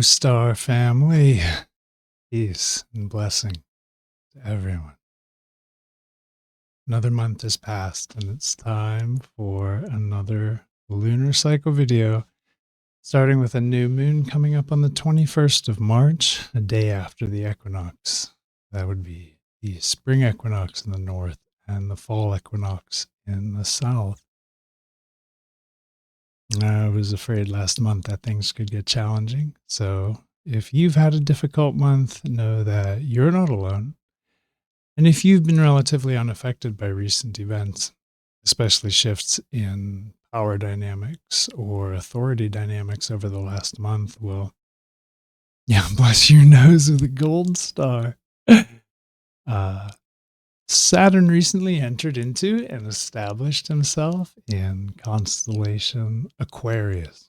Star family. Peace and blessing to everyone. Another month has passed and it's time for another lunar cycle video, starting with a new moon coming up on the 21st of March, a day after the equinox. That would be the spring equinox in the north and the fall equinox in the south. I was afraid last month that things could get challenging. So if you've had a difficult month, know that you're not alone. And if you've been relatively unaffected by recent events, especially shifts in power dynamics or authority dynamics over the last month, well, yeah, bless your nose with a gold star. Saturn recently entered into and established himself in constellation Aquarius.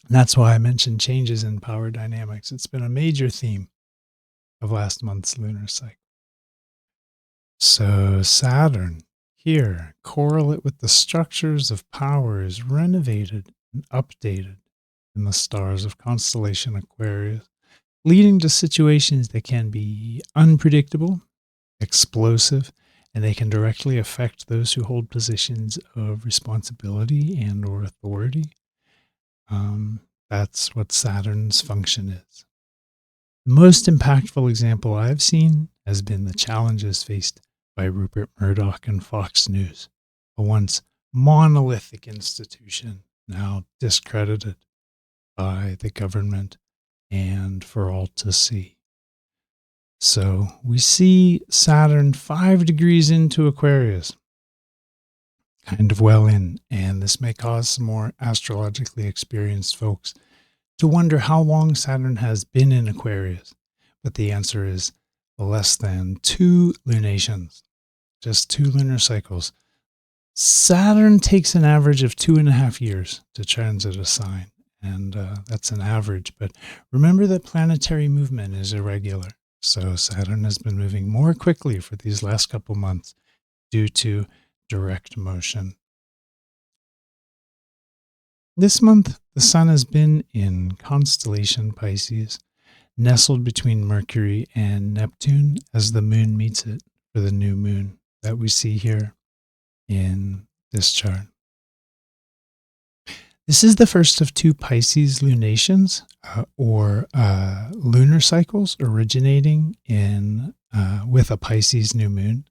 And that's why I mentioned changes in power dynamics. It's been a major theme of last month's lunar cycle. So Saturn here, correlate with the structures of power, is renovated and updated in the stars of constellation Aquarius, leading to situations that can be unpredictable, explosive, and they can directly affect those who hold positions of responsibility and or authority. That's what Saturn's function is. The most impactful example I've seen has been the challenges faced by Rupert Murdoch and Fox News, a once monolithic institution now discredited by the government and for all to see. So we see Saturn 5 degrees into Aquarius, kind of well in, and this may cause some more astrologically experienced folks to wonder how long Saturn has been in Aquarius. But the answer is less than 2 lunations, just 2 lunar cycles. Saturn takes an average of 2.5 years to transit a sign, and that's an average. But remember that planetary movement is irregular. So Saturn has been moving more quickly for these last couple months due to direct motion. This month, the sun has been in constellation Pisces, nestled between Mercury and Neptune as the moon meets it for the new moon that we see here in this chart. This is the first of 2 Pisces lunations or lunar cycles originating in with a Pisces new moon.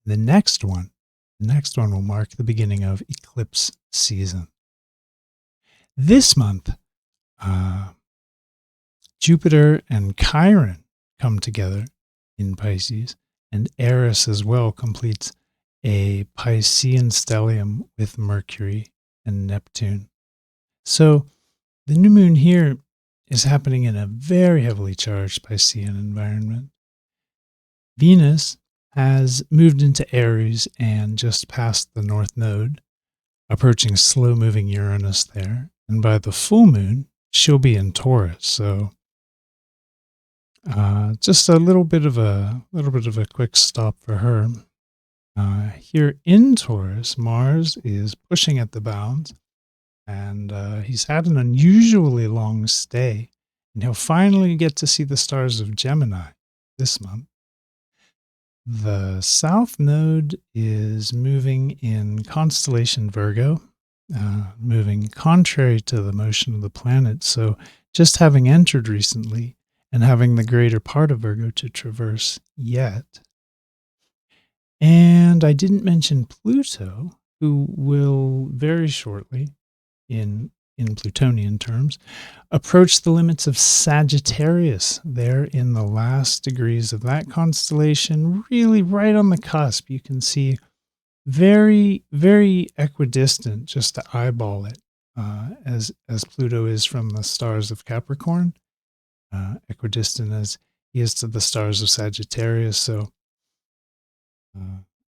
The next one will mark the beginning of eclipse season. This month, Jupiter and Chiron come together in Pisces, and Eris as well completes a Piscean stellium with Mercury and Neptune. So the new moon here is happening in a very heavily charged Piscean environment. Venus has moved into Aries and just passed the North Node, approaching slow-moving Uranus there. And by the full moon, she'll be in Taurus. So just a little bit of a quick stop for her. Here in Taurus, Mars is pushing at the bounds, and he's had an unusually long stay, and he'll finally get to see the stars of Gemini this month. The South Node is moving in constellation Virgo, moving contrary to the motion of the planet. So just having entered recently and having the greater part of Virgo to traverse yet. And I didn't mention Pluto, who will very shortly, in Plutonian terms, approach the limits of Sagittarius there in the last degrees of that constellation, really right on the cusp. You can see very, very equidistant just to eyeball it, as Pluto is from the stars of Capricorn, equidistant as he is to the stars of Sagittarius. So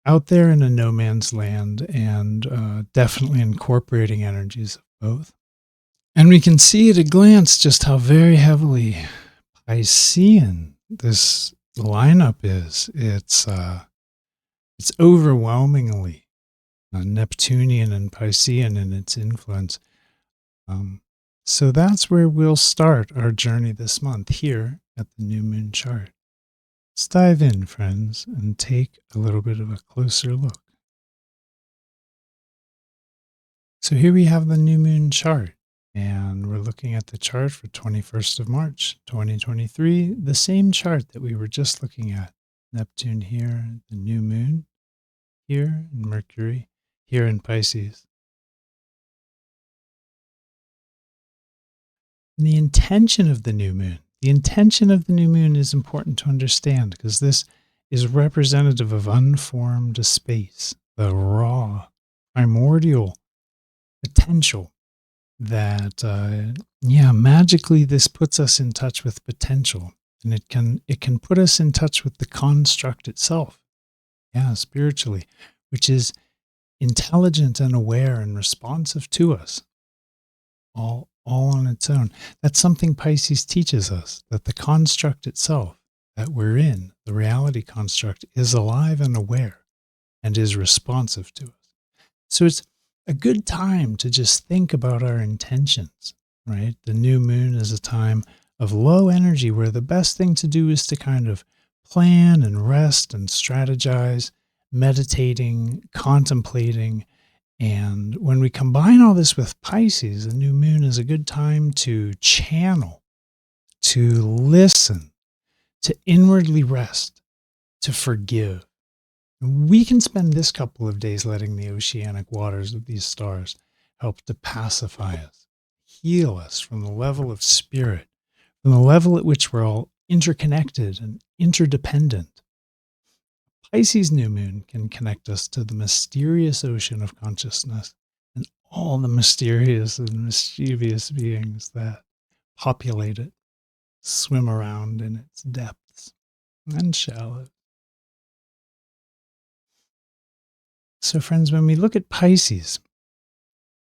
out there in a no man's land, and definitely incorporating energies of both. And we can see at a glance just how very heavily Piscean this lineup is. It's overwhelmingly Neptunian and Piscean in its influence. So that's where we'll start our journey this month, here at the new moon chart. Let's dive in, friends, and take a little bit of a closer look. So here we have the new moon chart, and we're looking at the chart for 21st of March, 2023, the same chart that we were just looking at. Neptune here, the new moon here, and Mercury here in Pisces. And the intention of the new moon. The intention of the new moon is important to understand because this is representative of unformed space, the raw, primordial potential that, magically this puts us in touch with potential, and it can put us in touch with the construct itself, spiritually, which is intelligent and aware and responsive to us, all on its own. That's something Pisces teaches us, that the construct itself that we're in, the reality construct, is alive and aware and is responsive to us. So it's a good time to just think about our intentions, right? The new moon is a time of low energy where the best thing to do is to kind of plan and rest and strategize, meditating, contemplating. And when we combine all this with Pisces, the new moon is a good time to channel, to listen, to inwardly rest, to forgive. We can spend this couple of days letting the oceanic waters of these stars help to pacify us, heal us from the level of spirit, from the level at which we're all interconnected and interdependent. Pisces new moon can connect us to the mysterious ocean of consciousness and all the mysterious and mischievous beings that populate it, swim around in its depths and shallows. So friends, when we look at Pisces,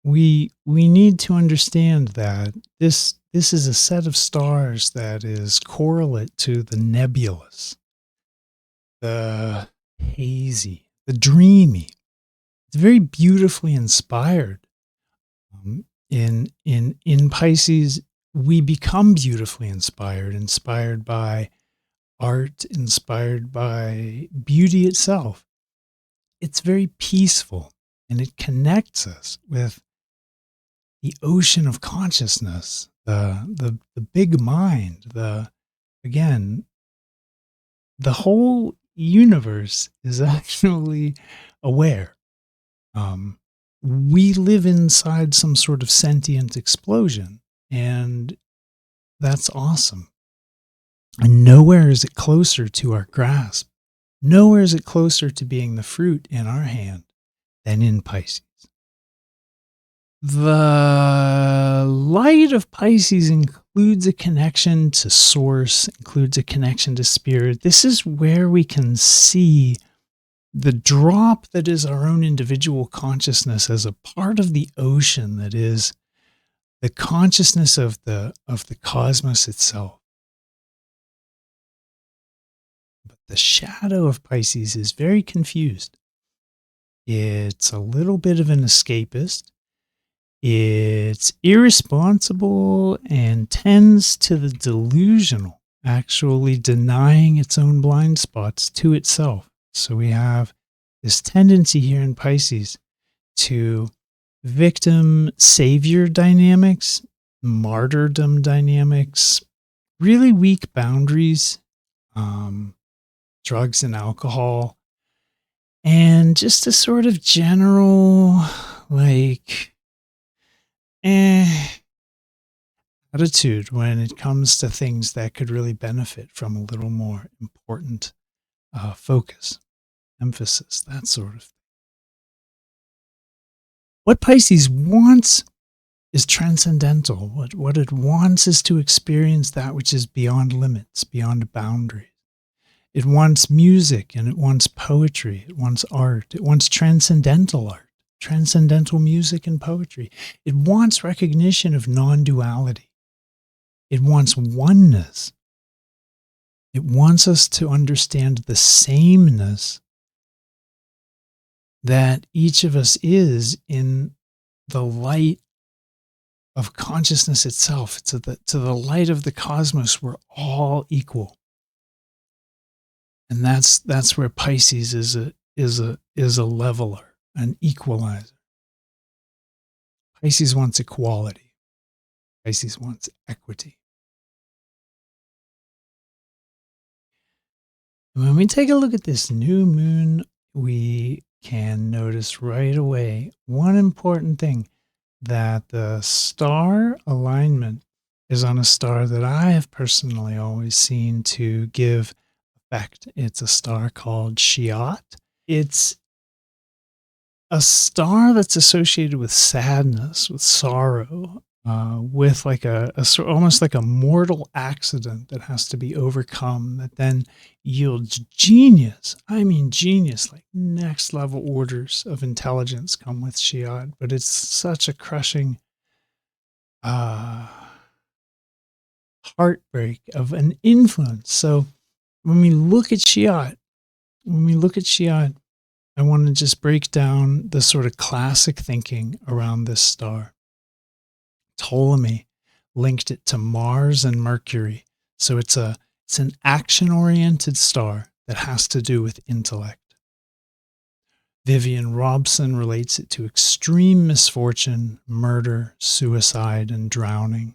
we need to understand that this is a set of stars that is correlate to the nebulous, the hazy, the dreamy. It's very beautifully inspired. In Pisces, we become beautifully inspired by art, inspired by beauty itself. It's very peaceful, and it connects us with the ocean of consciousness, the big mind, the whole universe is actually aware. We live inside some sort of sentient explosion, and that's awesome. And nowhere is it closer to our grasp. Nowhere is it closer to being the fruit in our hand than in Pisces. The light of Pisces includes a connection to source, includes a connection to spirit. This is where we can see the drop that is our own individual consciousness as a part of the ocean that is the consciousness of the cosmos itself. But the shadow of Pisces is very confused. It's a little bit of an escapist. It's irresponsible and tends to the delusional, actually denying its own blind spots to itself. So we have this tendency here in Pisces to victim-savior dynamics, martyrdom dynamics, really weak boundaries, drugs and alcohol, and just a sort of general, attitude when it comes to things that could really benefit from a little more important focus, emphasis, that sort of thing. What Pisces wants is transcendental. What it wants is to experience that which is beyond limits, beyond boundaries. It wants music, and it wants poetry. It wants art. It wants transcendental art, transcendental music and poetry. It wants recognition of non-duality. It wants oneness. It wants us to understand the sameness that each of us is in the light of consciousness itself, to the light of the cosmos. We're all equal. And that's where Pisces is a leveler, an equalizer. Pisces wants equality. Pisces wants equity. And when we take a look at this new moon, we can notice right away one important thing, that the star alignment is on a star that I have personally always seen to give effect. It's a star called Shiat. It's a star that's associated with sadness, with sorrow, with like almost like a mortal accident that has to be overcome, that then yields genius. I mean, genius, like next level orders of intelligence come with Shiat, but it's such a crushing heartbreak of an influence. So when we look at Shiat, I want to just break down the sort of classic thinking around this star. Ptolemy linked it to Mars and Mercury. So it's an action-oriented star that has to do with intellect. Vivian Robson relates it to extreme misfortune, murder, suicide, and drowning.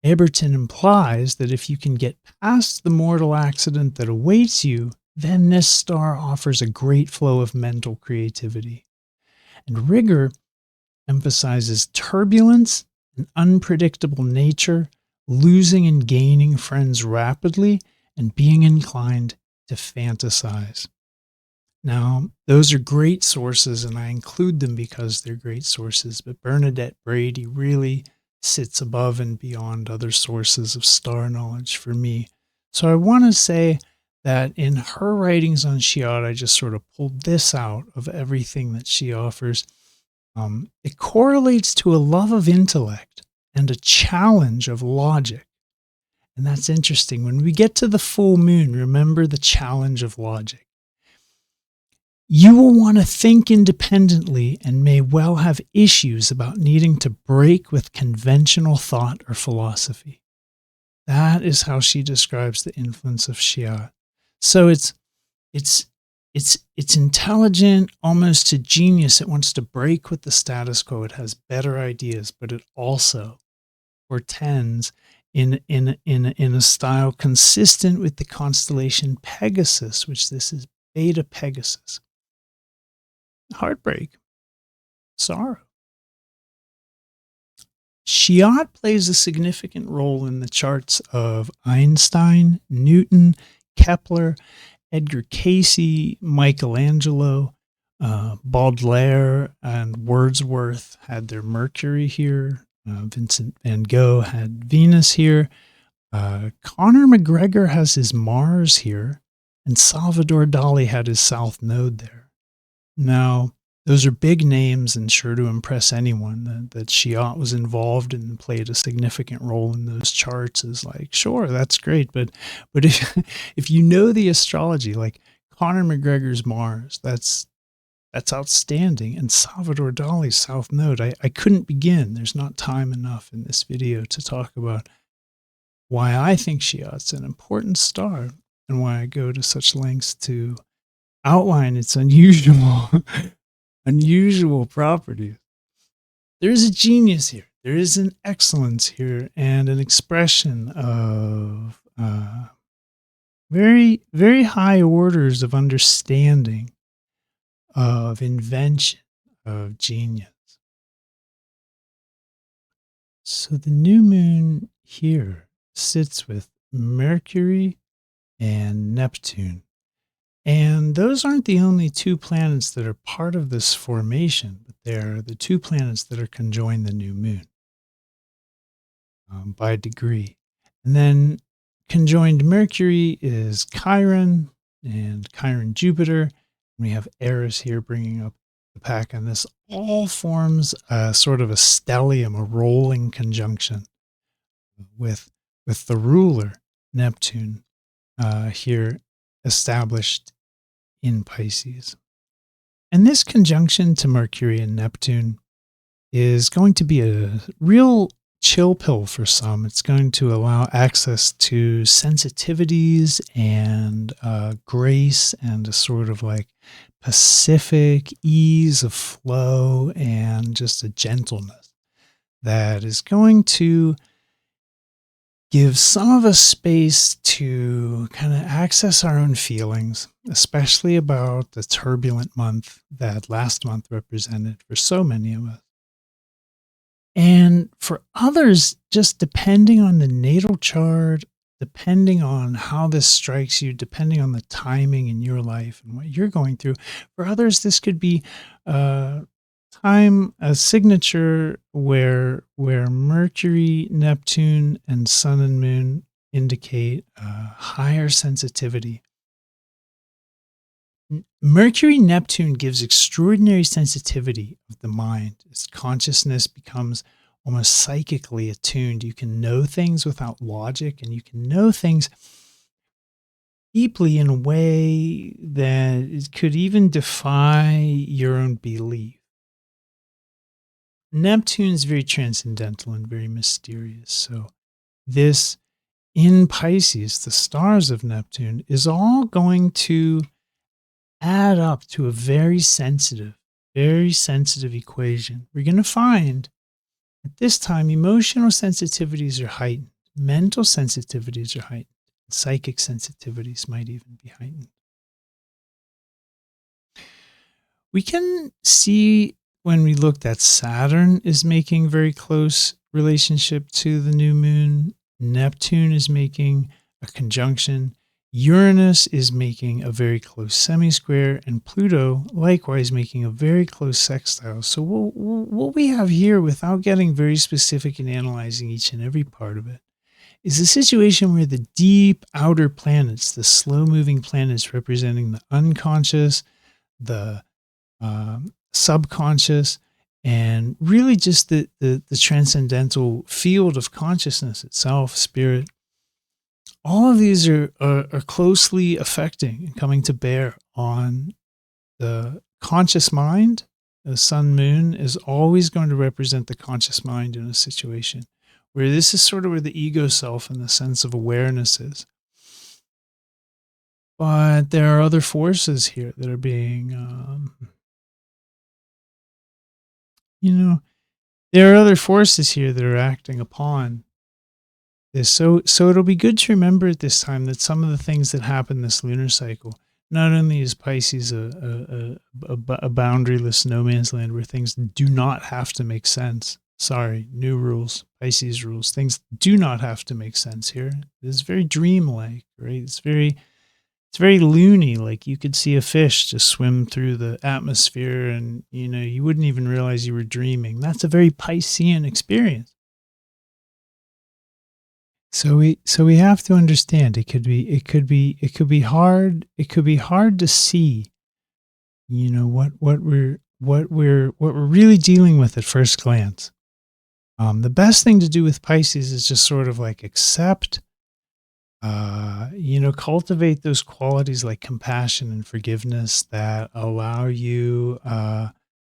Eberton implies that if you can get past the mortal accident that awaits you, then this star offers a great flow of mental creativity. And Rigor emphasizes turbulence and unpredictable nature, losing and gaining friends rapidly, and being inclined to fantasize. Now, those are great sources, and I include them because they're great sources, but Bernadette Brady really sits above and beyond other sources of star knowledge for me. So I want to say that in her writings on Shiat, I just sort of pulled this out of everything that she offers. It correlates to a love of intellect and a challenge of logic. And that's interesting. When we get to the full moon, remember the challenge of logic. You will want to think independently and may well have issues about needing to break with conventional thought or philosophy. That is how she describes the influence of Shiat. So it's intelligent, almost to genius. It wants to break with the status quo. It has better ideas, but it also portends in a style consistent with the constellation Pegasus, which this is Beta Pegasus. Heartbreak, sorrow. Shiat plays a significant role in the charts of Einstein, Newton, Kepler, Edgar Cayce, Michelangelo, Baudelaire, and Wordsworth had their Mercury here. Vincent van Gogh had Venus here. Conor McGregor has his Mars here, and Salvador Dali had his South Node there. Now, those are big names and sure to impress anyone. That Shiat was involved and played a significant role in those charts is like, sure, that's great. But if you know the astrology, like Conor McGregor's Mars, that's outstanding. And Salvador Dali's South Node, I couldn't begin. There's not time enough in this video to talk about why I think Shiat's an important star and why I go to such lengths to outline its unusual properties. There is a genius here. There is an excellence here and an expression of very, very high orders of understanding, of invention, of genius. So the new moon here sits with Mercury and Neptune. And those aren't the only two planets that are part of this formation, but they're the two planets that are conjoined the new moon by degree. And then conjoined Mercury is Chiron and Chiron Jupiter. We have Eris here bringing up the pack, and this all forms a sort of a stellium, a rolling conjunction with the ruler Neptune here established in Pisces. And this conjunction to Mercury and Neptune is going to be a real chill pill for some. It's going to allow access to sensitivities and grace and a sort of like pacific ease of flow and just a gentleness that is going to give some of us space to kind of access our own feelings, especially about the turbulent month that last month represented for so many of us. And for others, just depending on the natal chart, depending on how this strikes you, depending on the timing in your life and what you're going through, for others, this could be a signature where Mercury, Neptune, and Sun and Moon indicate higher sensitivity. Mercury Neptune gives extraordinary sensitivity of the mind. Its consciousness becomes almost psychically attuned. You can know things without logic, and you can know things deeply in a way that it could even defy your own belief. Neptune is very transcendental and very mysterious. So this in Pisces, the stars of Neptune, is all going to add up to a very sensitive equation. We're going to find at this time emotional sensitivities are heightened, mental sensitivities are heightened, psychic sensitivities might even be heightened. We can see when we look that Saturn is making very close relationship to the new moon. Neptune is making a conjunction. Uranus is making a very close semi-square, and Pluto likewise making a very close sextile. So what we have here, without getting very specific and analyzing each and every part of it, is a situation where the deep outer planets, the slow-moving planets representing the unconscious, the subconscious, and really just the transcendental field of consciousness itself, spirit, all of these are closely affecting and coming to bear on the conscious mind. The sun moon is always going to represent the conscious mind in a situation where this is sort of where the ego self and the sense of awareness is. But there are other forces here that are being, there are other forces here that are acting upon this. So it'll be good to remember at this time that some of the things that happen this lunar cycle, not only is Pisces a boundaryless no man's land where things do not have to make sense. Sorry, new rules, Pisces rules. Things do not have to make sense here. It's very dreamlike, right? It's very loony. Like you could see a fish just swim through the atmosphere and, you wouldn't even realize you were dreaming. That's a very Piscean experience. So we have to understand it could be hard to see, what we're really dealing with at first glance. The best thing to do with Pisces is just sort of like accept, cultivate those qualities like compassion and forgiveness that allow you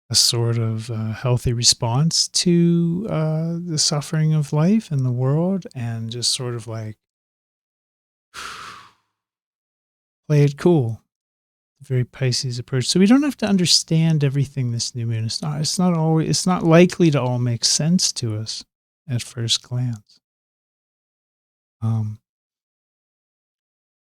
a sort of healthy response to the suffering of life and the world, and just sort of like play it cool. Very Pisces approach. So we don't have to understand everything this new moon. It's not likely to all make sense to us at first glance.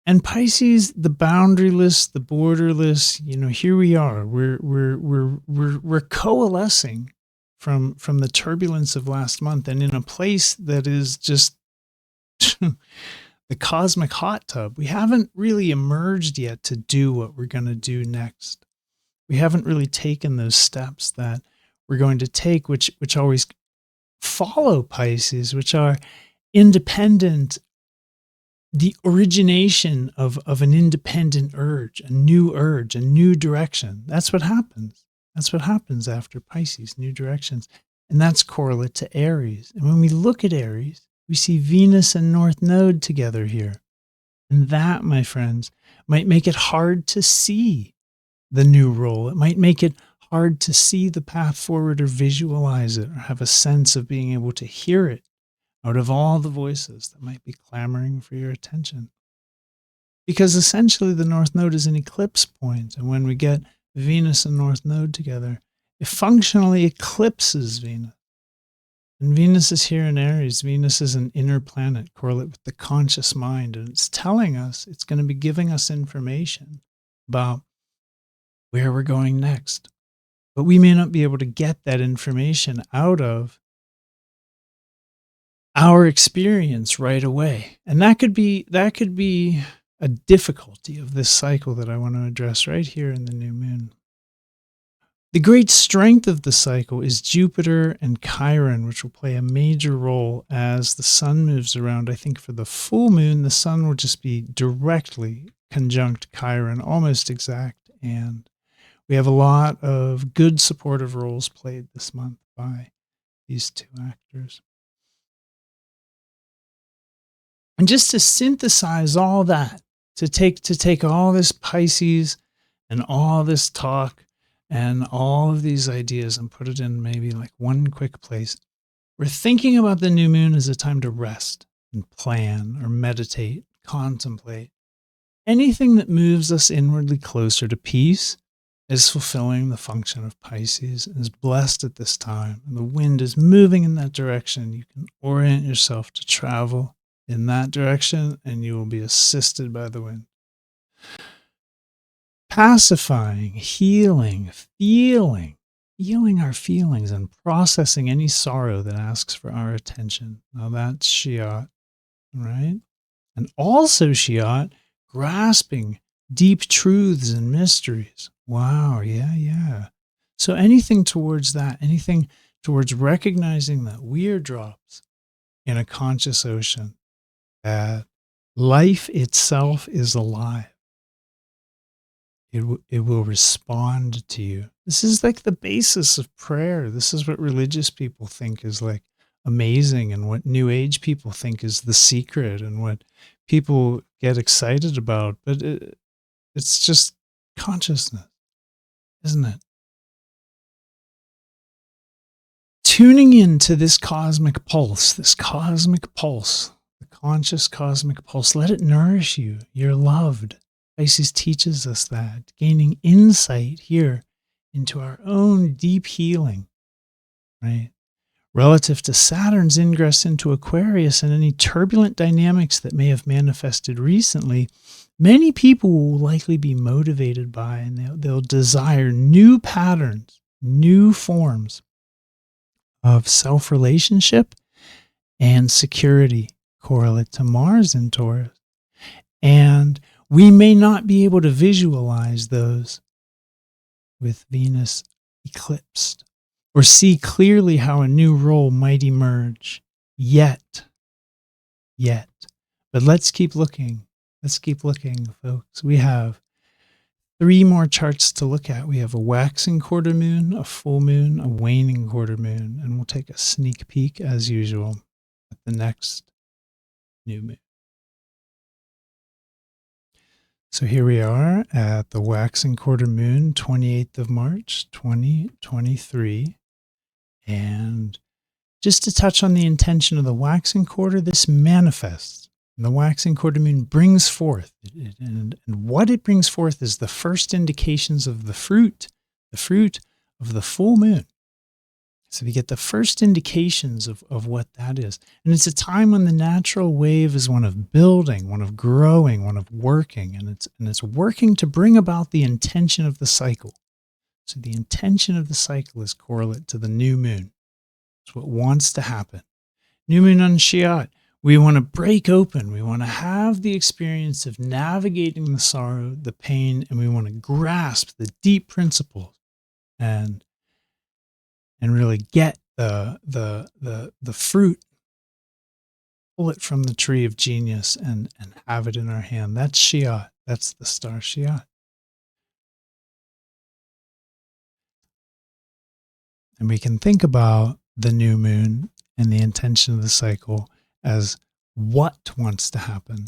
And Pisces, the boundaryless, the borderless, here we are. We're coalescing from the turbulence of last month, and in a place that is just the cosmic hot tub. We haven't really emerged yet to do what we're going to do next. We haven't really taken those steps that we're going to take, which always follow Pisces, which are independent, the origination of an independent urge, a new direction. That's what happens. That's what happens after Pisces, new directions. And that's correlate to Aries. And when we look at Aries, we see Venus and North Node together here. And that, my friends, might make it hard to see the new role. It might make it hard to see the path forward or visualize it or have a sense of being able to hear it out of all the voices that might be clamoring for your attention. Because essentially the North Node is an eclipse point, and when we get Venus and North Node together, it functionally eclipses Venus. And Venus is here in Aries. Venus is an inner planet, correlate with the conscious mind, and it's telling us, it's going to be giving us information about where we're going next. But we may not be able to get that information out of our experience right away. And that could be a difficulty of this cycle that I want to address right here in the new moon. The great strength of the cycle is Jupiter and Chiron, which will play a major role as the sun moves around. I think for the full moon, the sun will just be directly conjunct Chiron, almost exact. And we have a lot of good supportive roles played this month by these two actors. And just to synthesize all that, to take all this Pisces and all this talk and all of these ideas and put it in maybe like one quick place. We're thinking about the new moon as a time to rest and plan or meditate, contemplate. Anything that moves us inwardly closer to peace is fulfilling the function of Pisces and is blessed at this time. And the wind is moving in that direction. You can orient yourself to travel in that direction and you will be assisted by the wind. Pacifying, healing, feeling our feelings and processing any sorrow that asks for our attention. Now that's Shiat, right? And also Shiat, grasping deep truths and mysteries. Wow, yeah. So anything towards that, anything towards recognizing that we are drops in a conscious ocean, that life itself is alive. It will respond to you. This is like the basis of prayer. This is what religious people think is like amazing and what New Age people think is the secret and what people get excited about. But it's just consciousness, isn't it? Tuning into this cosmic pulse, the conscious cosmic pulse, let it nourish you. You're loved. Pisces teaches us that, gaining insight here into our own deep healing, right? Relative to Saturn's ingress into Aquarius and any turbulent dynamics that may have manifested recently, many people will likely be motivated by and they'll desire new patterns, new forms of self-relationship and security, correlate to Mars in Taurus. And we may not be able to visualize those with Venus eclipsed or see clearly how a new role might emerge yet. But let's keep looking. Folks. We have 3 more charts to look at. We have a waxing quarter moon, a full moon, a waning quarter moon, and we'll take a sneak peek as usual at the next new moon. So here we are at the waxing quarter moon, 28th of March, 2023. And just to touch on the intention of the waxing quarter, this manifests. And the waxing quarter moon brings forth, and what it brings forth is the first indications of the fruit of the full moon. So we get the first indications of what that is. And it's a time when the natural wave is one of building, one of growing, one of working, and it's working to bring about the intention of the cycle. So the intention of the cycle is correlate to the new moon. It's what wants to happen. New moon on Shiat. We want to break open. We want to have the experience of navigating the sorrow, the pain, and we want to grasp the deep principles and really get the fruit, pull it from the tree of genius and have it in our hand. That's Shiat. That's the star Shiat. And we can think about the new moon and the intention of the cycle as what wants to happen.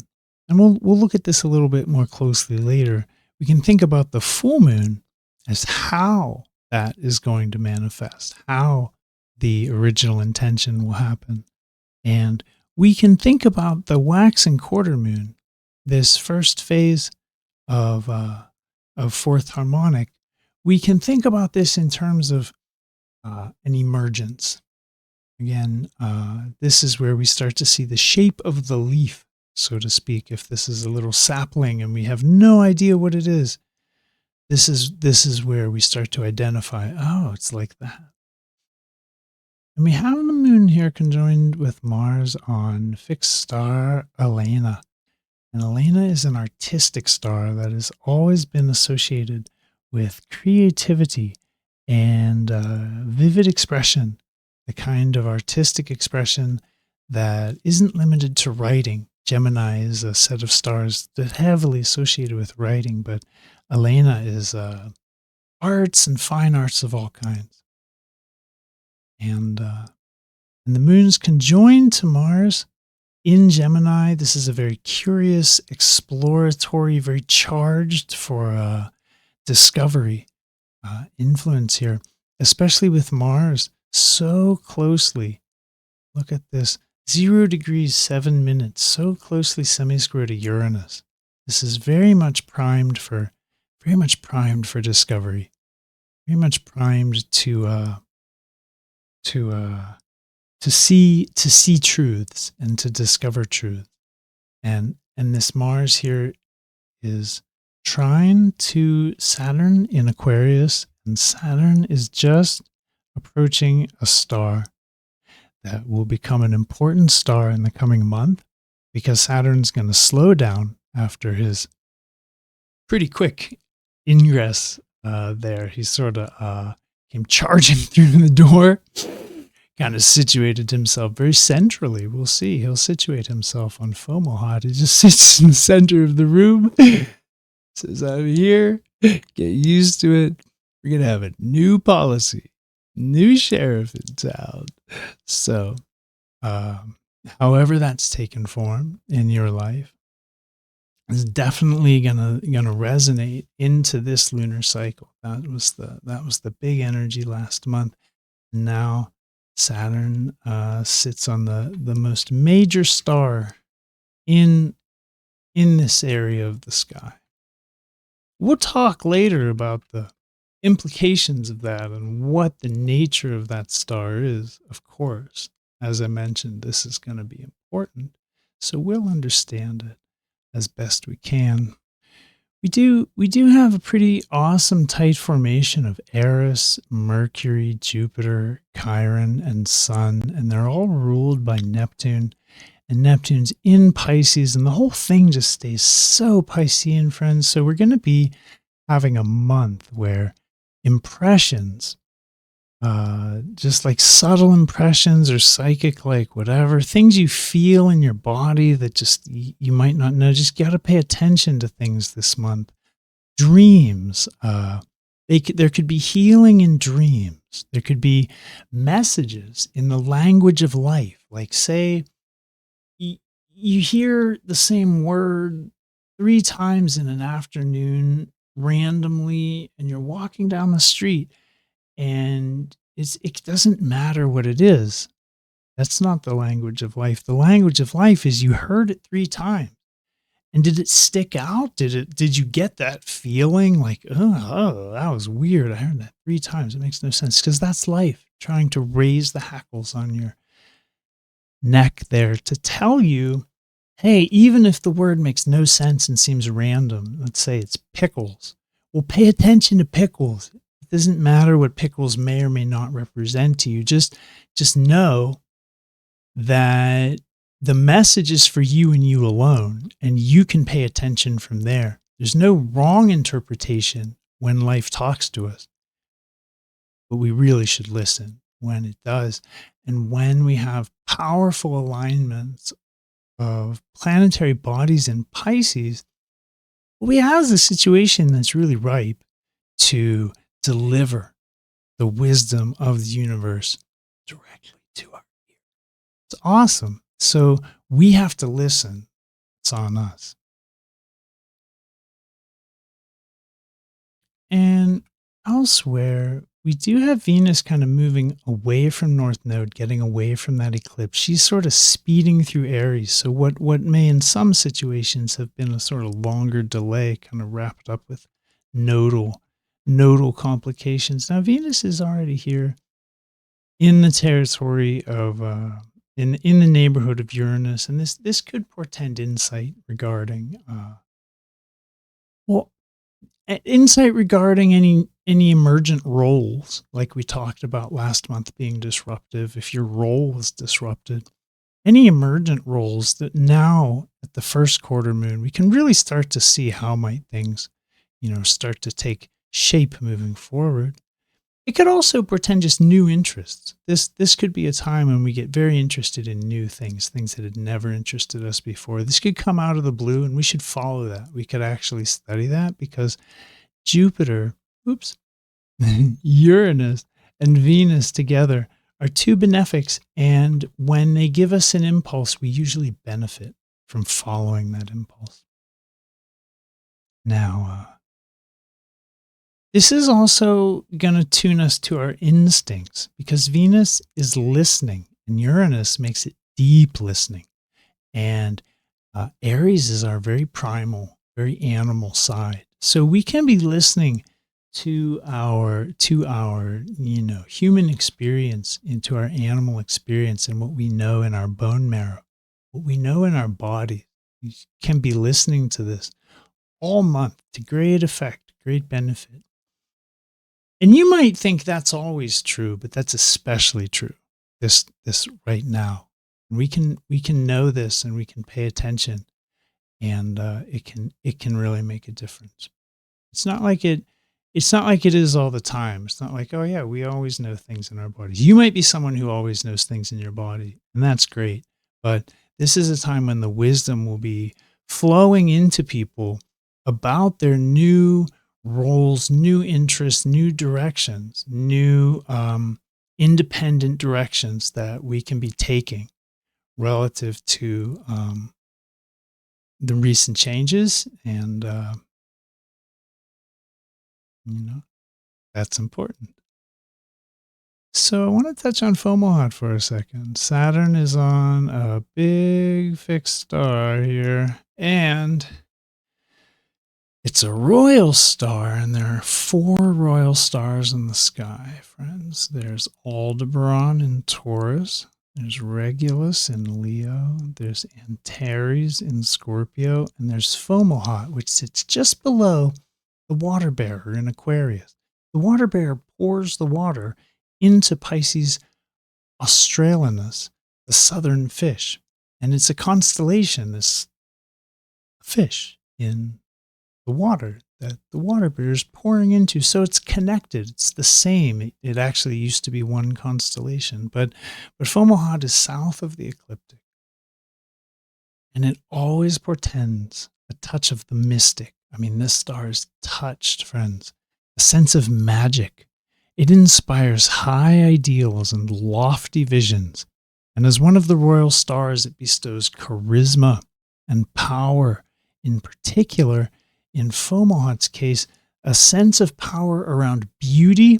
And we'll look at this a little bit more closely later. We can think about the full moon as how that is going to manifest, how the original intention will happen. And we can think about the waxing quarter moon, this first phase of fourth harmonic. We can think about this in terms of an emergence. Again, this is where we start to see the shape of the leaf, so to speak. If this is a little sapling and we have no idea what it is, this is where we start to identify, oh, it's like that. And we have the moon here conjoined with Mars on fixed star Elena. And Elena is an artistic star that has always been associated with creativity and vivid expression, the kind of artistic expression that isn't limited to writing. Gemini is a set of stars that heavily associated with writing, but Elena is arts and fine arts of all kinds. And the moon's conjoined to Mars in Gemini. This is a very curious, exploratory, very charged for discovery influence here, especially with Mars so closely. Look at this, 0 degrees 7 minutes, so closely semi-square to Uranus. This is very much primed for discovery, very much primed to see truths and to discover truth. And this Mars here is trine to Saturn in Aquarius, and Saturn is just approaching a star that will become an important star in the coming month, because Saturn's going to slow down after his pretty quick ingress there. He sort of came charging through the door, kind of situated himself very centrally. We'll see. He'll situate himself on Fomalhaut. He just sits in the center of the room, says, I'm here, get used to it. We're going to have a new policy, new sheriff in town. So, however that's taken form in your life is definitely gonna resonate into this lunar cycle. That was the big energy last month. Now Saturn sits on the most major star in this area of the sky. We'll talk later about the implications of that and what the nature of that star is. Of course, as I mentioned, this is going to be important, so we'll understand it as best we can. We do have a pretty awesome tight formation of Eris, Mercury, Jupiter, Chiron, and Sun, and they're all ruled by Neptune. And Neptune's in Pisces, and the whole thing just stays so Piscean, friends. So we're going to be having a month where impressions, just like subtle impressions or psychic, like whatever, things you feel in your body that just you might not know, just got to pay attention to things this month. Dreams, there could be healing in dreams. There could be messages in the language of life. Like, say, you hear the same word 3 times in an afternoon randomly, and you're walking down the street, and it doesn't matter what it is. That's not the language of life. The language of life is you heard it 3 times. And did it stick out? Did you get that feeling like, oh, that was weird. I heard that 3 times. It makes no sense, because that's life trying to raise the hackles on your neck there to tell you, hey, even if the word makes no sense and seems random, let's say it's pickles. Well, pay attention to pickles. It doesn't matter what pickles may or may not represent to you. Just know that the message is for you and you alone, and you can pay attention from there. There's no wrong interpretation when life talks to us, but we really should listen when it does. And when we have powerful alignments of planetary bodies in Pisces, we have a situation that's really ripe to deliver the wisdom of the universe directly to our ear. It's awesome. So we have to listen. It's on us. And elsewhere, we do have Venus kind of moving away from North Node, getting away from that eclipse. She's sort of speeding through Aries. So what may in some situations have been a sort of longer delay kind of wrapped up with nodal complications. Now Venus is already here in the territory of in the neighborhood of Uranus, and this could portend insight regarding well insight regarding any emergent roles, like we talked about last month being disruptive. If your role was disrupted, any emergent roles that now at the first quarter moon, we can really start to see how might things, start to take shape moving forward. It could also portend just new interests. This could be a time when we get very interested in new things that had never interested us before. This could come out of the blue, and we should follow that. We could actually study that because Jupiter, Uranus and Venus together are two benefics, and when they give us an impulse, we usually benefit from following that impulse. Now, this is also going to tune us to our instincts because Venus is listening and Uranus makes it deep listening. And Aries is our very primal, very animal side. So we can be listening to our human experience, into our animal experience and what we know in our bone marrow, what we know in our body. We can be listening to this all month to great effect, great benefit. And you might think that's always true, but that's especially true this right now. We can know this and we can pay attention, and it can really make a difference. It's not like it is all the time. It's not like, oh yeah, we always know things in our bodies. You might be someone who always knows things in your body, and that's great. But this is a time when the wisdom will be flowing into people about their new roles, new interests, new directions, new independent directions that we can be taking relative to the recent changes. And, that's important. So I want to touch on Fomalhaut for a second. Saturn is on a big fixed star here, and it's a royal star, and there are 4 royal stars in the sky, friends. There's Aldebaran in Taurus. There's Regulus in Leo. There's Antares in Scorpio. And there's Fomalhaut, which sits just below the water bearer in Aquarius. The water bearer pours the water into Pisces Australis, the southern fish. And it's a constellation, this fish in the water that the water bearer is pouring into. So it's connected. It's the same. It actually used to be one constellation, but Fomalhaut is south of the ecliptic. And it always portends a touch of the mystic. I mean, this star is touched, friends. A sense of magic. It inspires high ideals and lofty visions. And as one of the royal stars, it bestows charisma and power. In particular, in Fomalhaut's case, a sense of power around beauty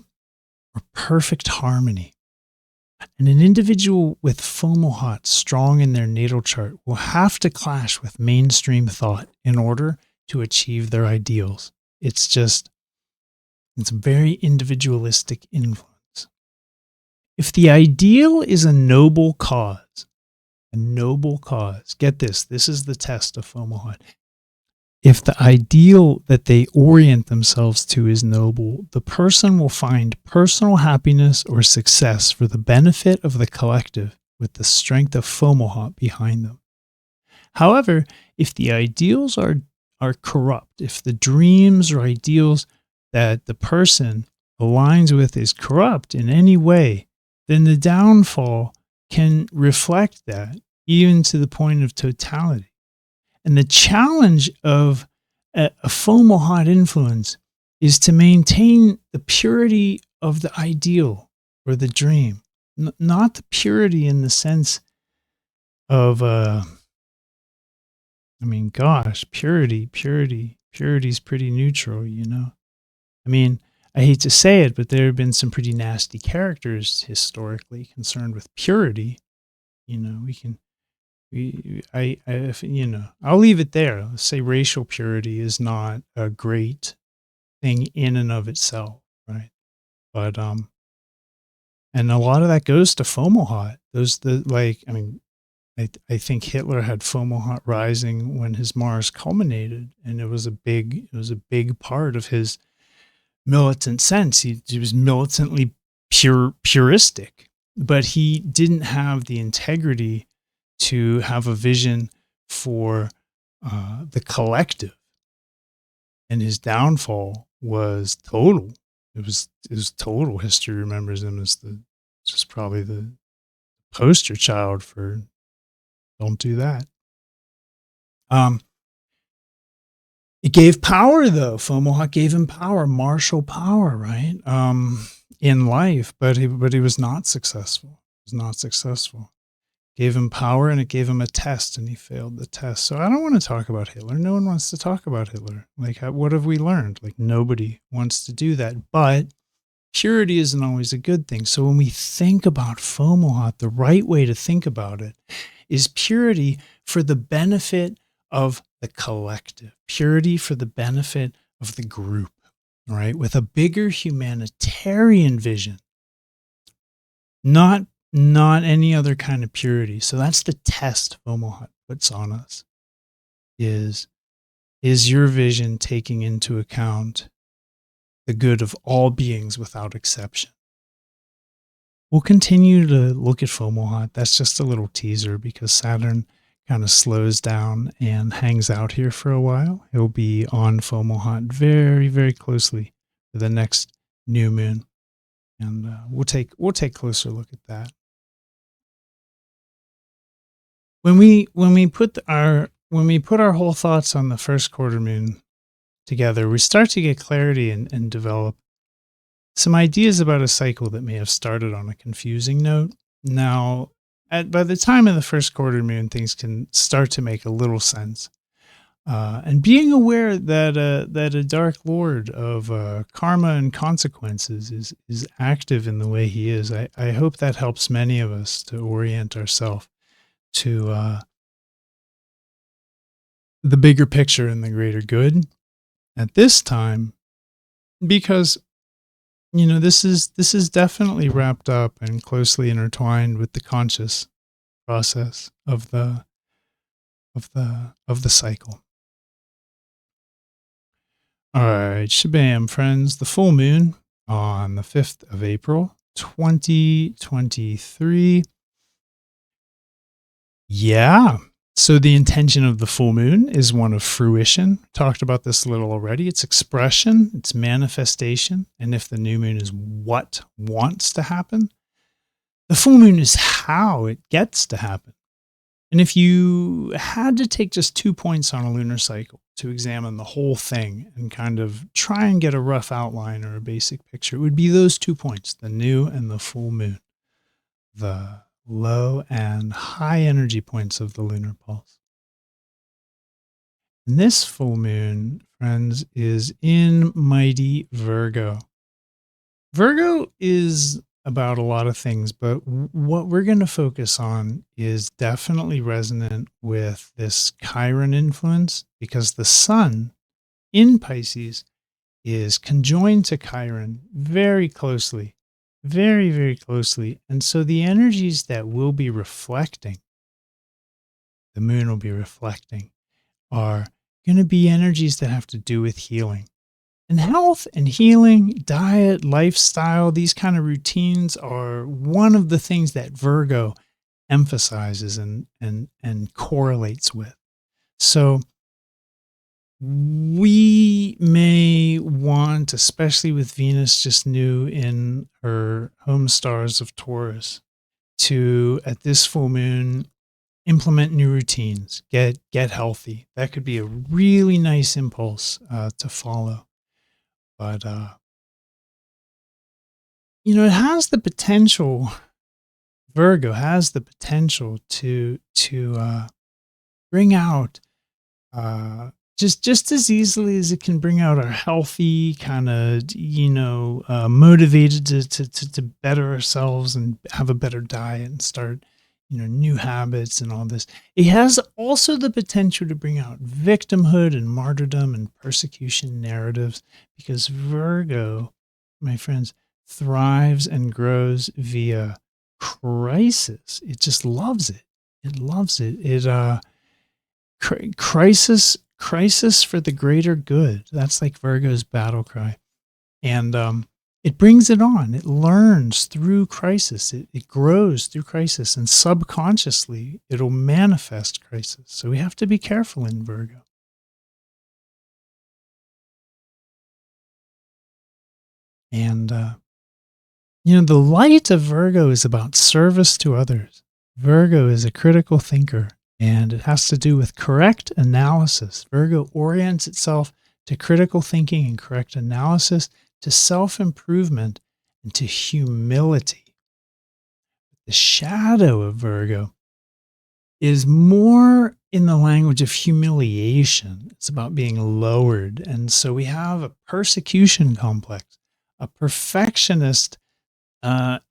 or perfect harmony. And an individual with Fomalhaut strong in their natal chart will have to clash with mainstream thought in order to achieve their ideals. It's a very individualistic influence. If the ideal is a noble cause, get this is the test of Fomalhaut. If the ideal that they orient themselves to is noble, the person will find personal happiness or success for the benefit of the collective with the strength of Fomalhaut behind them. However, if the ideals are corrupt, if the dreams or ideals that the person aligns with is corrupt in any way, then the downfall can reflect that even to the point of totality. And the challenge of a Fomalhaut influence is to maintain the purity of the ideal or the dream, not the purity in the sense of, purity is pretty neutral, I mean, I hate to say it, but there have been some pretty nasty characters historically concerned with purity. You know, I'll leave it there. Let's say racial purity is not a great thing in and of itself, right? But and a lot of that goes to Fomalhaut. I think Hitler had Fomalhaut rising when his Mars culminated, and it was a big part of his militant sense. He was militantly puristic, but he didn't have the integrity to have a vision for the collective, and his downfall was total. It was total. History remembers him as just probably the poster child for don't do that. It gave power, though. Fomalhaut gave him power, martial power, right? In life, but he was not successful. He was not successful. Gave him power, and it gave him a test, and he failed the test. So I don't want to talk about Hitler. No one wants to talk about Hitler. Like, what have we learned? Like, nobody wants to do that. But purity isn't always a good thing. So when we think about Fomalhaut, the right way to think about it is purity for the benefit of the collective, purity for the benefit of the group, right? With a bigger humanitarian vision, not any other kind of purity. So that's the test Fomalhaut puts on us. Is your vision taking into account the good of all beings without exception? We'll continue to look at Fomalhaut. That's just a little teaser because Saturn kind of slows down and hangs out here for a while. He'll be on Fomalhaut very, very closely for the next new moon, and we'll take a closer look at that. When we put our whole thoughts on the first quarter moon together, we start to get clarity and develop some ideas about a cycle that may have started on a confusing note. Now, by the time of the first quarter moon, things can start to make a little sense. And being aware that a dark lord of karma and consequences is active in the way he is, I hope that helps many of us to orient ourselves to the bigger picture and the greater good at this time, because this is definitely wrapped up and closely intertwined with the conscious process of the cycle. All right, shabam, friends. The full moon on the 5th of April, 2023. Yeah. So the intention of the full moon is one of fruition. Talked about this a little already. It's expression, it's manifestation. And if the new moon is what wants to happen, the full moon is how it gets to happen. And if you had to take just 2 points on a lunar cycle to examine the whole thing and kind of try and get a rough outline or a basic picture, it would be those 2 points, the new and the full moon, the low and high energy points of the lunar pulse. And this full moon, friends, is in mighty Virgo. Virgo is about a lot of things, but what we're going to focus on is definitely resonant with this Chiron influence, because the sun in Pisces is conjoined to Chiron very closely. Very, very closely. And so the energies that we'll be reflecting, the moon will be reflecting, are going to be energies that have to do with healing. And health and healing, diet, lifestyle, these kind of routines are one of the things that Virgo emphasizes and correlates with. So we may want, especially with Venus just new in her home stars of Taurus, to, at this full moon, implement new routines, get healthy. That could be a really nice impulse to follow. But, it has the potential, Virgo has the potential to bring out just as easily as it can bring out our healthy kind of, motivated to better ourselves and have a better diet and start, new habits and all this. It has also the potential to bring out victimhood and martyrdom and persecution narratives, because Virgo, my friends, thrives and grows via crisis. It just loves it. It loves it. Crisis for the greater good. That's like Virgo's battle cry. And it brings it on. It learns through crisis. It grows through crisis. And subconsciously, it'll manifest crisis. So we have to be careful in Virgo. And, the light of Virgo is about service to others. Virgo is a critical thinker, and it has to do with correct analysis. Virgo orients itself to critical thinking and correct analysis, to self-improvement, and to humility. The shadow of Virgo is more in the language of humiliation. It's about being lowered. And so we have a persecution complex, a perfectionist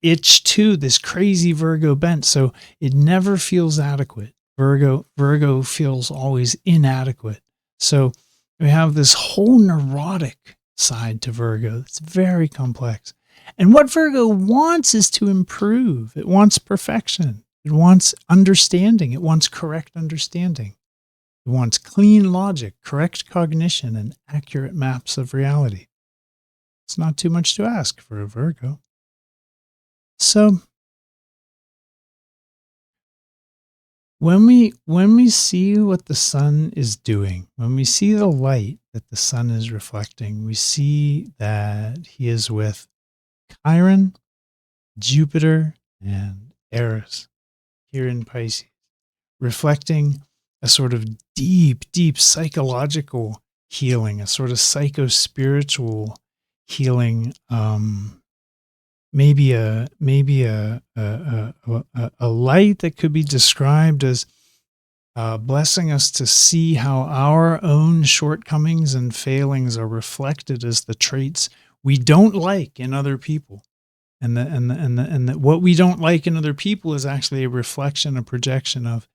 itch to this crazy Virgo bent. So it never feels adequate. Virgo feels always inadequate. So we have this whole neurotic side to Virgo. It's very complex. And what Virgo wants is to improve. It wants perfection. It wants understanding. It wants correct understanding. It wants clean logic, correct cognition, and accurate maps of reality. It's not too much to ask for a Virgo. So when we see what the sun is doing, when we see the light that the sun is reflecting, we see that he is with Chiron, Jupiter, and Eris here in Pisces, reflecting a sort of deep, deep psychological healing, a sort of psycho-spiritual healing, maybe a light that could be described as blessing us to see how our own shortcomings and failings are reflected as the traits we don't like in other people, and that what we don't like in other people is actually a reflection, a projection of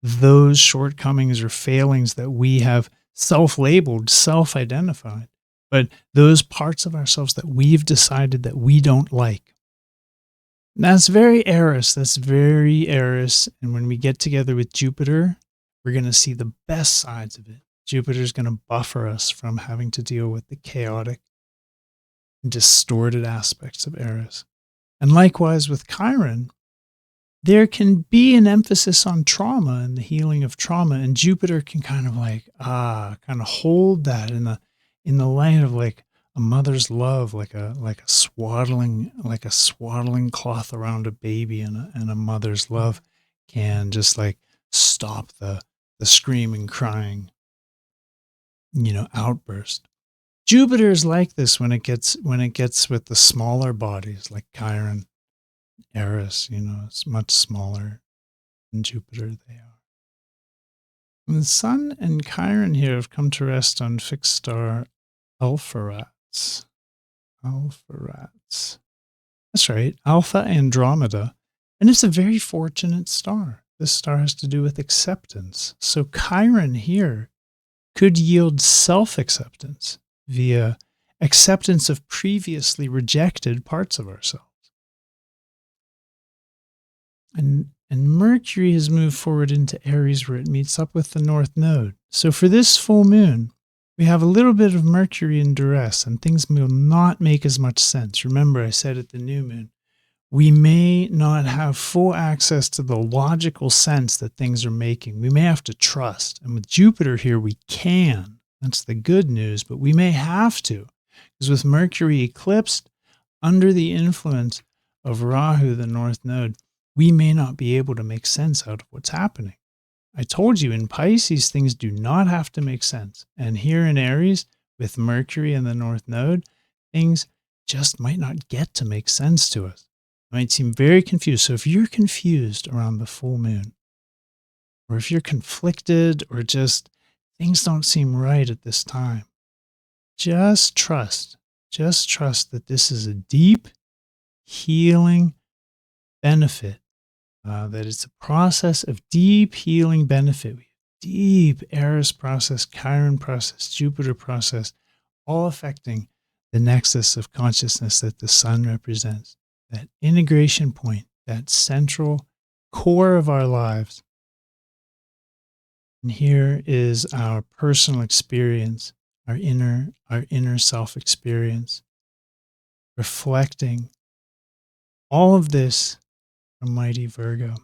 those shortcomings or failings that we have self-labeled, self-identified. But those parts of ourselves that we've decided that we don't like. That's very Eris. That's very Eris. And when we get together with Jupiter, we're going to see the best sides of it. Jupiter's going to buffer us from having to deal with the chaotic and distorted aspects of Eris. And likewise with Chiron, there can be an emphasis on trauma and the healing of trauma. And Jupiter can kind of hold that in the light of like a mother's love, like a swaddling cloth around a baby, and a mother's love can just like stop the screaming, crying, outburst. Jupiter is like this when it gets with the smaller bodies like Chiron, Eris. It's much smaller than Jupiter they are. And the Sun and Chiron here have come to rest on fixed star Alpha-Rats. That's right, Alpha Andromeda. And it's a very fortunate star. This star has to do with acceptance. So Chiron here could yield self-acceptance via acceptance of previously rejected parts of ourselves. And Mercury has moved forward into Aries, where it meets up with the North Node. So for this full moon, we have a little bit of Mercury in duress, and things will not make as much sense. Remember, I said at the new moon, we may not have full access to the logical sense that things are making. We may have to trust. And with Jupiter here, we can. That's the good news, but we may have to. Because with Mercury eclipsed, under the influence of Rahu, the North Node, we may not be able to make sense out of what's happening. I told you in Pisces, things do not have to make sense. And here in Aries, with Mercury and the North Node, things just might not get to make sense to us. It might seem very confused. So if you're confused around the full moon, or if you're conflicted or just things don't seem right at this time. Just trust that this is a deep healing benefit, that it's a process of deep healing benefit. Deep Eris process, Chiron process, Jupiter process, all affecting the nexus of consciousness that the sun represents, that integration point, that central core of our lives. And here is our personal experience, our inner self experience, reflecting all of this from mighty Virgo.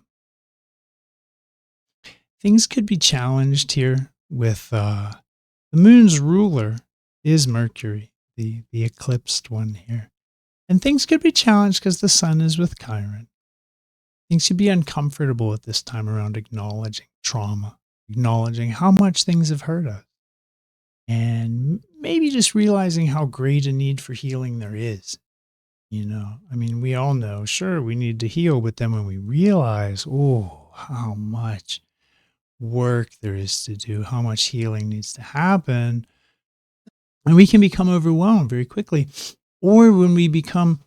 Things could be challenged here with the moon's ruler is Mercury, the eclipsed one here. And things could be challenged because the sun is with Chiron. Things should be uncomfortable at this time around acknowledging trauma, acknowledging how much things have hurt us, and maybe just realizing how great a need for healing there is. I mean, we all know, sure, we need to heal, but then when we realize, how much work there is to do, how much healing needs to happen, and we can become overwhelmed very quickly. Or when we become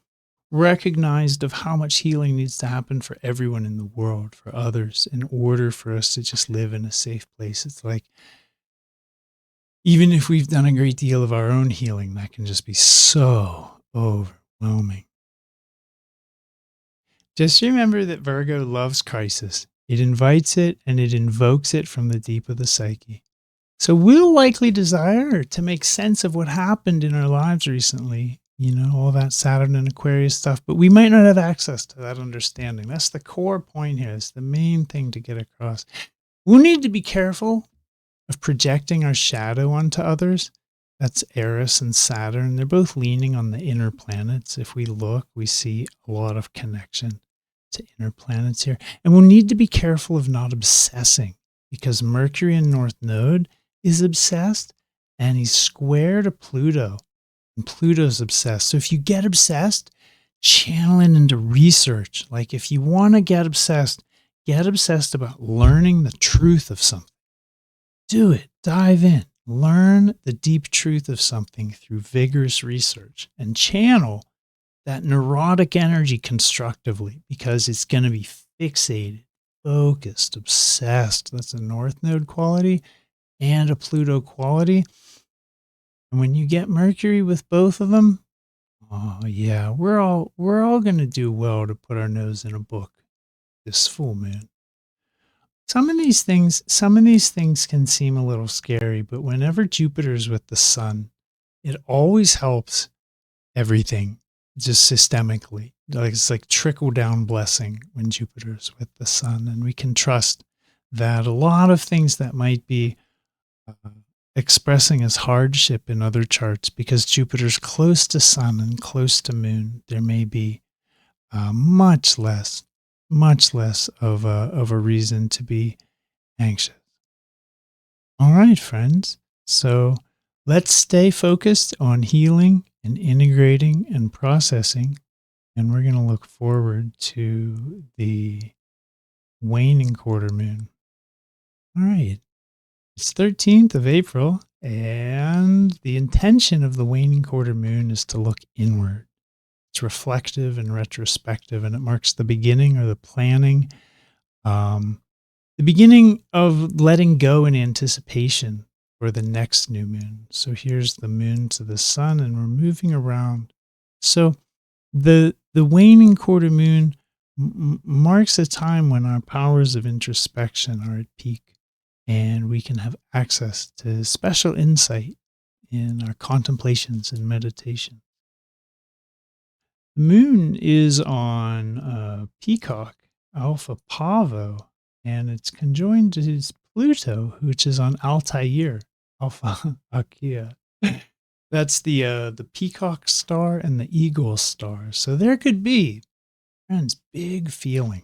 recognized of how much healing needs to happen for everyone in the world, for others, in order for us to just live in a safe place. It's like, even if we've done a great deal of our own healing, that can just be so overwhelming. Just remember that Virgo loves crisis. It invites it and it invokes it from the deep of the psyche. So we'll likely desire to make sense of what happened in our lives recently, all that Saturn and Aquarius stuff, but we might not have access to that understanding. That's the core point here. It's the main thing to get across. We'll need to be careful of projecting our shadow onto others. That's Eris and Saturn. They're both leaning on the inner planets. If we look, we see a lot of connection to inner planets here. And we'll need to be careful of not obsessing, because Mercury in North Node is obsessed and he's square to Pluto. And Pluto's obsessed. So if you get obsessed, channel it into research. Like if you want to get obsessed about learning the truth of something. Do it. Dive in. Learn the deep truth of something through vigorous research and channel that neurotic energy constructively, because it's going to be fixated, focused, obsessed. That's a North Node quality and a Pluto quality. And when you get Mercury with both of them, we're all going to do well to put our nose in a book this full moon. Some of these things can seem a little scary, but whenever Jupiter's with the sun, it always helps everything just systemically. It's like trickle down blessing when Jupiter's with the sun, and we can trust that a lot of things that might be expressing as hardship in other charts, because Jupiter's close to sun and close to moon, there may be much less of a reason to be anxious. All right, friends. So let's stay focused on healing and integrating and processing. And we're going to look forward to the waning quarter moon. All right. It's 13th of April, and the intention of the waning quarter moon is to look inward. It's reflective and retrospective, and it marks the beginning or the planning, the beginning of letting go in anticipation for the next new moon. So here's the moon to the sun, and we're moving around. So the waning quarter moon marks a time when our powers of introspection are at peak, and we can have access to special insight in our contemplations and meditation. The moon is on Peacock, Alpha Pavo, and it's conjoined to Pluto, which is on Altair, Alpha Akea. That's the Peacock star and the Eagle star. So there could be, friends, big feelings.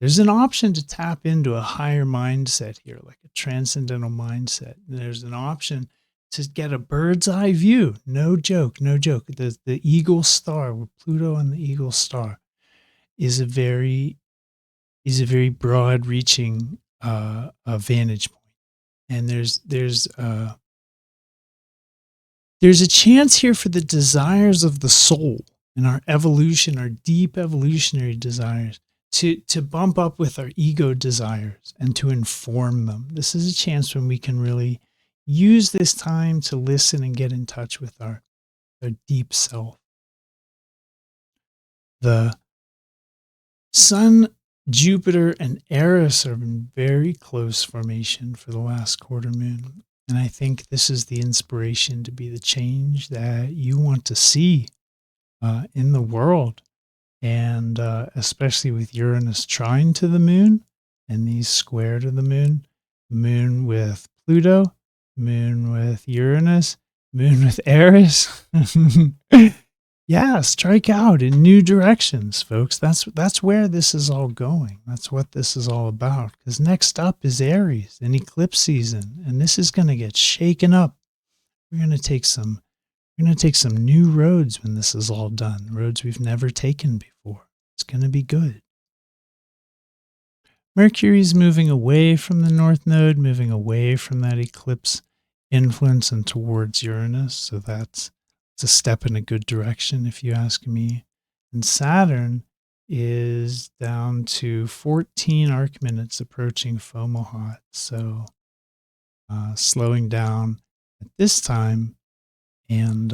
There's an option to tap into a higher mindset here, like a transcendental mindset. And there's an option to get a bird's eye view. No joke. The Eagle star, with Pluto and the Eagle star, is a very broad-reaching vantage point. And there's a chance here for the desires of the soul and our evolution, our deep evolutionary desires, to bump up with our ego desires and to inform them. This is a chance when we can really use this time to listen and get in touch with our deep self. The Sun, Jupiter, and Eris are in very close formation for the last quarter moon. And I think this is the inspiration to be the change that you want to see in the world. And especially with Uranus trine to the moon and these square to the moon, moon with Pluto, moon with Uranus, moon with Eris. Yeah, strike out in new directions, folks. That's where this is all going. That's what this is all about. Because next up is Aries, an eclipse season, and this is going to get shaken up. We're going to take some new roads when this is all done. Roads we've never taken before. It's going to be good. Mercury's moving away from the North Node, moving away from that eclipse influence and towards Uranus. So it's a step in a good direction, if you ask me. And Saturn is down to 14 arc minutes approaching Fomalhaut. So slowing down at this time. And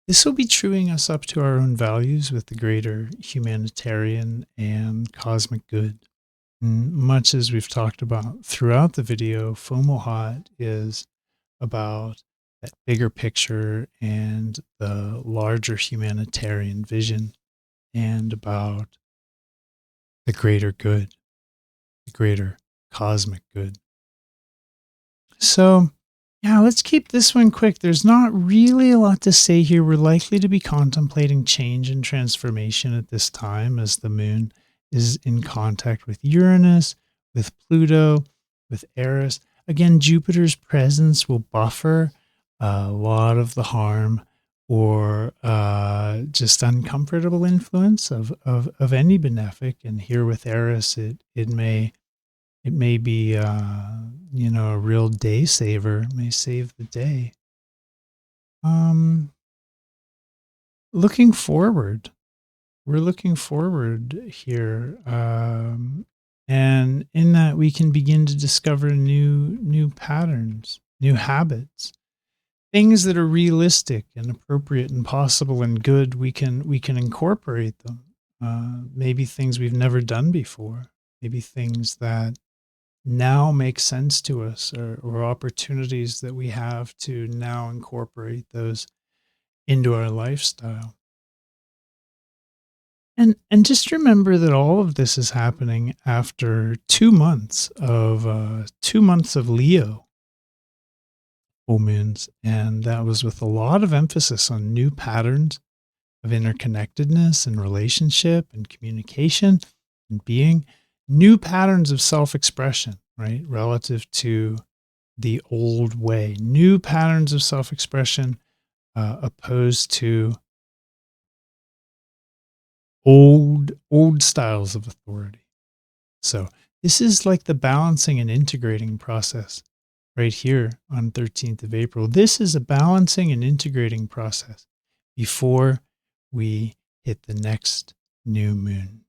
this will be truing us up to our own values with the greater humanitarian and cosmic good. And much as we've talked about throughout the video, Fomalhaut is about that bigger picture and the larger humanitarian vision, and about the greater good, the greater cosmic good. So, yeah, let's keep this one quick. There's not really a lot to say here. We're likely to be contemplating change and transformation at this time as the moon is in contact with Uranus, with Pluto, with Eris. Again, Jupiter's presence will buffer a lot of the harm or just uncomfortable influence of any benefic. And here with Eris, it may be a real day saver. It may save the day. Looking forward. We're looking forward here. And in that we can begin to discover new patterns, new habits, things that are realistic and appropriate and possible and good. We can incorporate them. Maybe things we've never done before. Maybe things that now make sense to us, or opportunities that we have to now incorporate those into our lifestyle. And just remember that all of this is happening after 2 months of Leo full moons, and that was with a lot of emphasis on new patterns of interconnectedness and relationship and communication and being, new patterns of self-expression, right, relative to the old way, new patterns of self-expression opposed to old styles of authority. So this is like the balancing and integrating process right here on 13th of April. This is a balancing and integrating process before we hit the next new moon.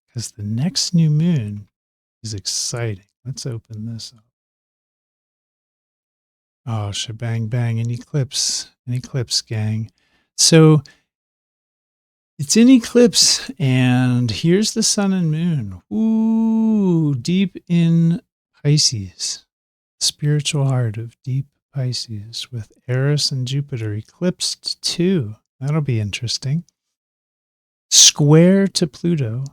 Because the next new moon is exciting. Let's open this up. Oh, shebang bang, an eclipse gang. So it's an eclipse, and here's the sun and moon. Ooh, deep in Pisces, spiritual heart of deep Pisces, with Eris and Jupiter eclipsed too. That'll be interesting. Square to Pluto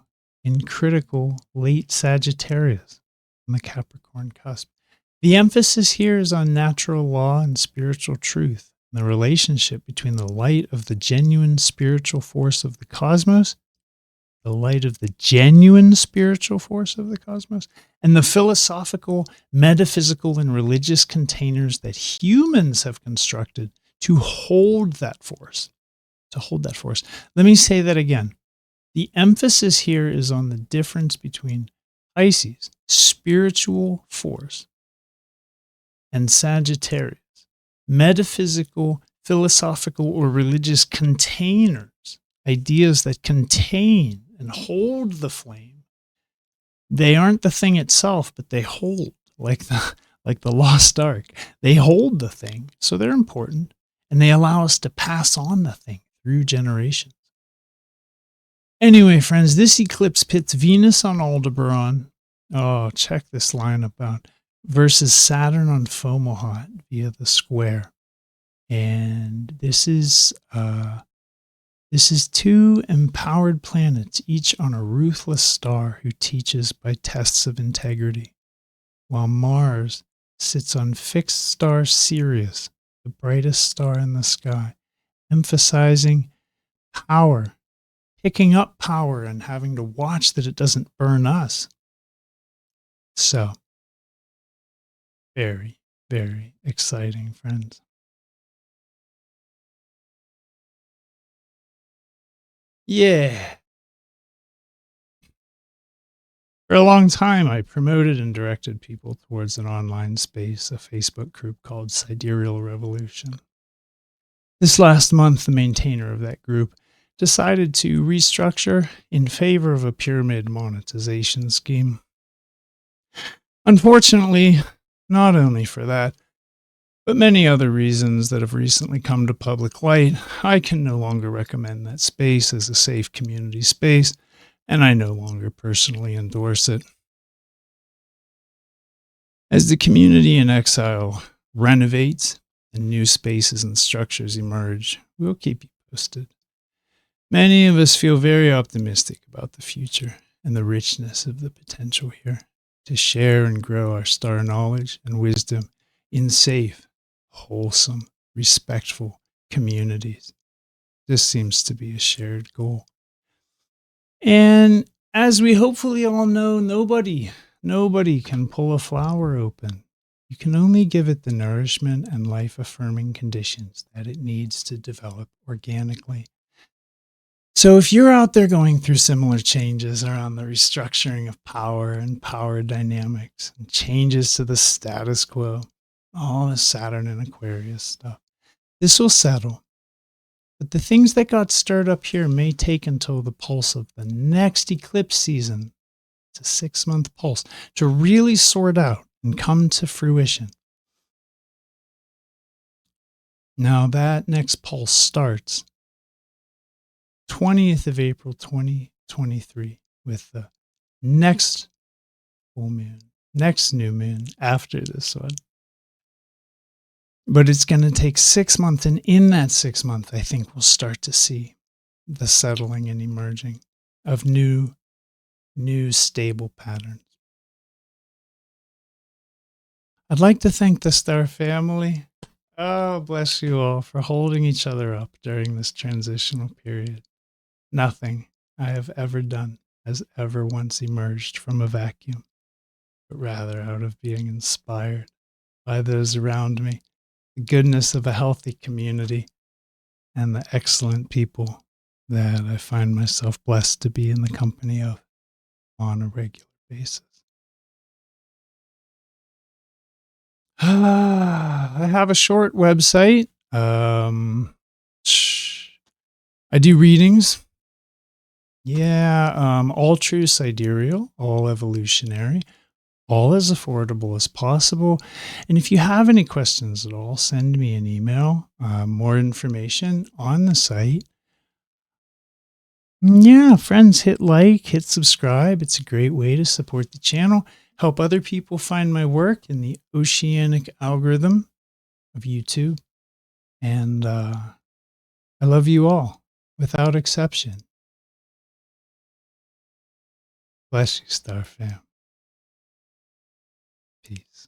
in critical late Sagittarius on the Capricorn cusp. The emphasis here is on natural law and spiritual truth, the relationship between the light of the genuine spiritual force of the cosmos, the light of the genuine spiritual force of the cosmos, and the philosophical, metaphysical, and religious containers that humans have constructed to hold that force. Let me say that again. The emphasis here is on the difference between Pisces, spiritual force. And Sagittarius, metaphysical, philosophical, or religious containers, ideas that contain and hold the flame. They aren't the thing itself, but they hold, like the lost ark. They hold the thing, so they're important, and they allow us to pass on the thing through generations. Anyway, friends, this eclipse pits Venus on Aldebaran. Oh, check this lineup out. Versus Saturn on Fomalhaut via the square. And this is two empowered planets, each on a ruthless star who teaches by tests of integrity, while Mars sits on fixed star Sirius, the brightest star in the sky, emphasizing power, picking up power and having to watch that it doesn't burn us. So, very, very exciting, friends. Yeah. For a long time, I promoted and directed people towards an online space, a Facebook group called Sidereal Revolution. This last month, the maintainer of that group decided to restructure in favor of a pyramid monetization scheme. Unfortunately, not only for that, but many other reasons that have recently come to public light, I can no longer recommend that space as a safe community space, and I no longer personally endorse it. As the community in exile renovates and new spaces and structures emerge, we'll keep you posted. Many of us feel very optimistic about the future and the richness of the potential here to share and grow our star knowledge and wisdom in safe, wholesome, respectful communities. This seems to be a shared goal. And as we hopefully all know, nobody can pull a flower open. You can only give it the nourishment and life-affirming conditions that it needs to develop organically. So if you're out there going through similar changes around the restructuring of power and power dynamics and changes to the status quo, all the Saturn and Aquarius stuff, this will settle. But the things that got stirred up here may take until the pulse of the next eclipse season, it's a 6-month pulse, to really sort out and come to fruition. Now that next pulse starts 20th of April 2023 with the next full moon, next new moon after this one. But it's going to take 6 months, and in that 6 months, I think we'll start to see the settling and emerging of new stable patterns. I'd like to thank the Star family. Oh, bless you all for holding each other up during this transitional period. Nothing I have ever done has ever once emerged from a vacuum, but rather out of being inspired by those around me, the goodness of a healthy community, and the excellent people that I find myself blessed to be in the company of on a regular basis. I have a short website. I do readings. Yeah, all true sidereal, all evolutionary, all as affordable as possible. And if you have any questions at all, send me an email. More information on the site. Yeah, friends, hit like, hit subscribe. It's a great way to support the channel, help other people find my work in the oceanic algorithm of YouTube. And I love you all, without exception. Bless you, Star fam. Peace.